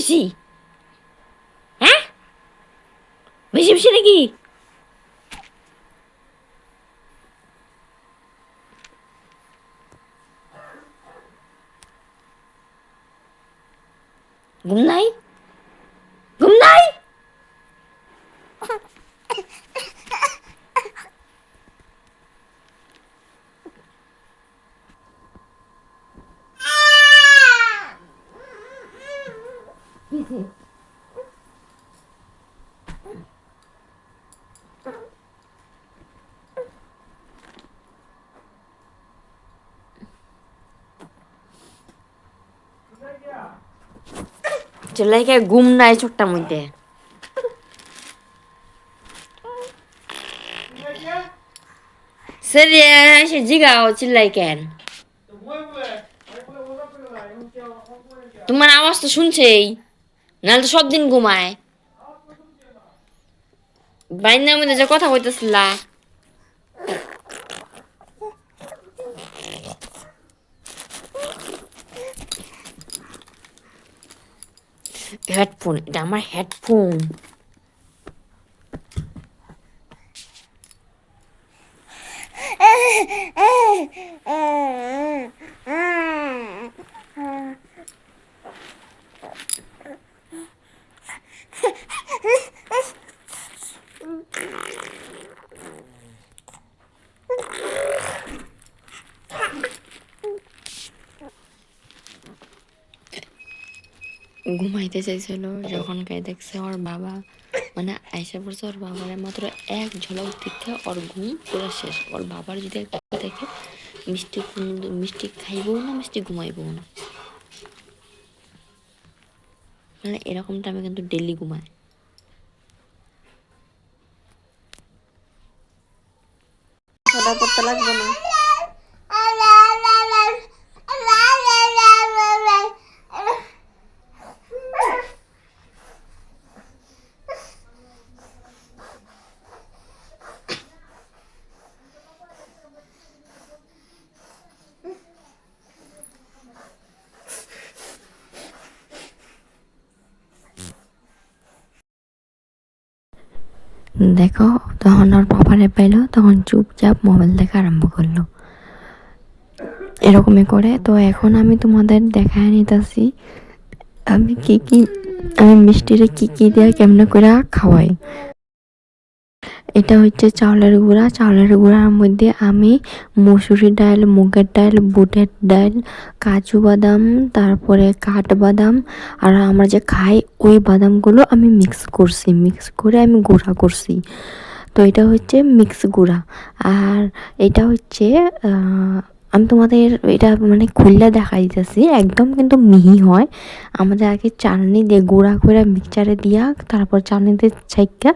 বেশি? হ্যাঁ, বেশি বেশি নাকি? ঘুম নাই? ঘুম নাই? চলে ঘুম নাই চোখটার মধ্যে। স্যার এসে জিগাও চিল্লাই কেন? তোমার আওয়াজ তো শুনছেই, নাহলে তো সব দিন ঘুমায়। বাইনার মধ্যে যে কথা কইতেছিলা, হেডফোন, এটা আমার হেডফোন। ঘুমাইতে চাইছিল যখন কে দেখছে ওর বাবা, মানে আয়সা পড়ছে ওর বাবার, মাত্র এক ঝলক দেখে ওর ঘুম পুরো শেষ। ওর বাবার যদি একটা দেখে মিষ্টি, মিষ্টি খাইবও না, মিষ্টি ঘুমাইবও না। মানে এরকমটা আমি কিন্তু ডেলি ঘুমাই। পড়তে লাগবে না। দেখো তখন ওর বাবারে পাইলো, তখন চুপচাপ মোবাইল দেখা আরম্ভ করলো, এরকমই করে। তো এখন আমি তোমাদের দেখায় নিতেছি আমি আমি মিষ্টিরে কি দিয়ে কেমনে করে খাওয়াই। এটা হচ্ছে চাউলের গুঁড়া। চাউলের গুঁড়ার মধ্যে আমি মসুরি ডাল, মুগের ডাল, বুটের ডাল, কাজু বাদাম, তারপরে কাঠবাদাম, আর আমরা যে খাই ওই বাদামগুলো আমি মিক্স করছি, মিক্স করে আমি গুঁড়া করছি। তো এটা হচ্ছে মিক্স গুঁড়া। আর এটা হচ্ছে আমি তোমাদের এটা মানে খুললে দেখা দিতেছি, একদম কিন্তু মিহি হয়। আমাদের আগে চালনি দিয়ে গুঁড়া করে মিক্সচারে দিয়া, তারপর চালনিতে ছাইকা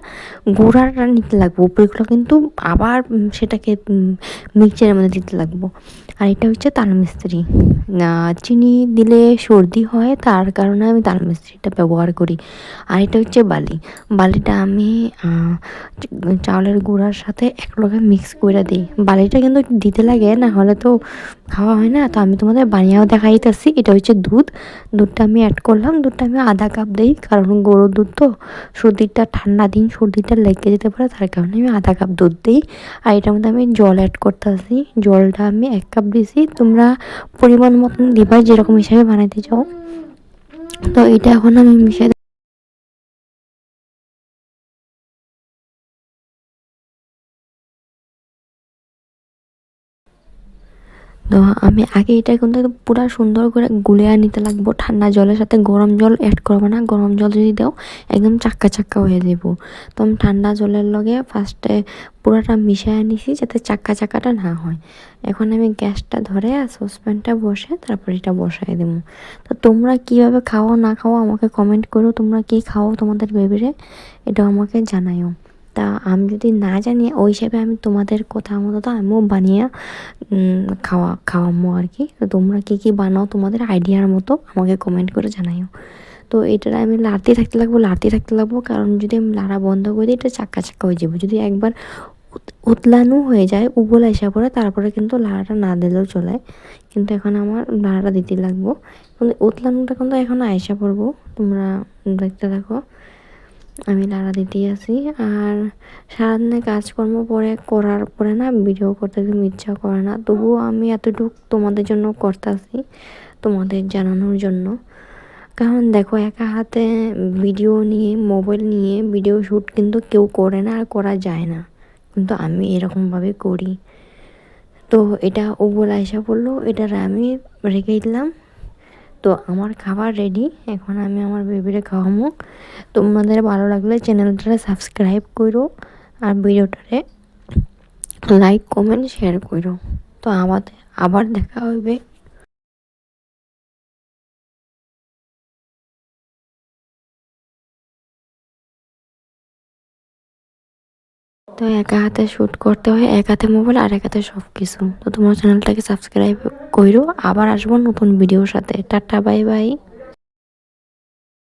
গুঁড়াটা নিতে লাগবো, উপরেগুলো কিন্তু আবার সেটাকে মিক্সচারের মধ্যে দিতে লাগবো। আর এটা হচ্ছে তাল মিস্ত্রি। চিনি দিলে সর্দি হয়, তার কারণে আমি তাল মিস্ত্রিটা ব্যবহার করি। আর এটা হচ্ছে বালি। বালিটা আমি চাউলের গুঁড়ার সাথে একলগে মিক্স করে দিই। বালিটা কিন্তু দিতে লাগে, না হলে তো খাওয়া হয় না। তো আমি তোমাদের বানিয়েও দেখাইতেছি। এটা হচ্ছে দুধ। দুধটা আমি অ্যাড করলাম, দুধটা আমি আধা কাপ দিই, কারণ গরুর দুধ তো, সর্দিটা ঠান্ডা দিন সর্দিটা লেগে যেতে পারে, তার কারণে আমি আধা কাপ দুধ দিই। আর এটার মধ্যে আমি জল অ্যাড করতেছি। জলটা আমি 1 কাপ দিছি, তোমরা পরিমাণ মতন দিবা যেরকম হিসাবে বানাইতে চাও। তো এটা এখন আমি মিশিয়ে তো আমি আগে এটা কিন্তু পুরা সুন্দর করে গুলিয়ে নিতে লাগবো। ঠান্ডা জলের সাথে গরম জল অ্যাড করবো না, গরম জল যদি দাও একদম চাক্কা চাক্কা হয়ে যাব। তো আমি ঠান্ডা জলের লগে ফার্স্টে পুরাটা মিশিয়ে নিছি, যাতে চাক্কা চাক্কাটা না হয়। এখন আমি গ্যাসটা ধরে সসপ্যানটা বসে তারপর এটা বসাই দেবো। তো তোমরা কীভাবে খাও না খাও আমাকে কমেন্ট করো, তোমরা কী খাও তোমাদের বেবিরে, এটা আমাকে জানাইও। তা আমি যদি না জানি ওই হিসাবে আমি তোমাদের কথা মতো তো আমিও বানিয়ে খাওয়ামো আর কি। তো তোমরা কী বানাও তোমাদের আইডিয়ার মতো আমাকে কমেন্ট করে জানাইও। তো এটা আমি লাড়তে থাকতে লাগবো, কারণ যদি আমি লাড়া বন্ধ করে দিই এটা চাক্কা চাক্কা হয়ে যাবো। যদি একবার উতলানো হয়ে যায়, উবল আইসা পড়ে, তারপরে কিন্তু লাড়াটা না দিলেও চলে, কিন্তু এখন আমার লাড়াটা দিতে লাগবো। কিন্তু উতলানোটা কিন্তু এখন আইসা পড়বো, তোমরা দেখতে থাকো। আমি লাড়া দিতেই আছি। আর সারাদিনে কাজকর্ম করার পরে না ভিডিও করতে একদম ইচ্ছা করে না, তবুও আমি এতটুকু তোমাদের জন্য করতেছি, তোমাদের জানানোর জন্য। কারণ দেখো, একা হাতে ভিডিও নিয়ে, মোবাইল নিয়ে ভিডিও শ্যুট কিন্তু কেউ করে না আর করা যায় না, কিন্তু আমি এরকমভাবে করি। তো এটা ওবল আইসা পড়লো, এটা আমি রেখে দিলাম। তো আমার খাবার রেডি, এখন আমি আমার বেবিরে খাওয়াবো। তোমাদের ভালো লাগলে চ্যানেলটা সাবস্ক্রাইব করো আর ভিডিওটারে লাইক কমেন্ট শেয়ার করো। তো আমাদের আবার দেখা হবে। তো একা হাতে শ্যুট করতে হয়, এক হাতে মোবাইল আর এক হাতে সব কিছু। তো তোমার চ্যানেলটাকে সাবস্ক্রাইব করো, আবার আসবো নতুন ভিডিওর সাথে। Tata, bye bye.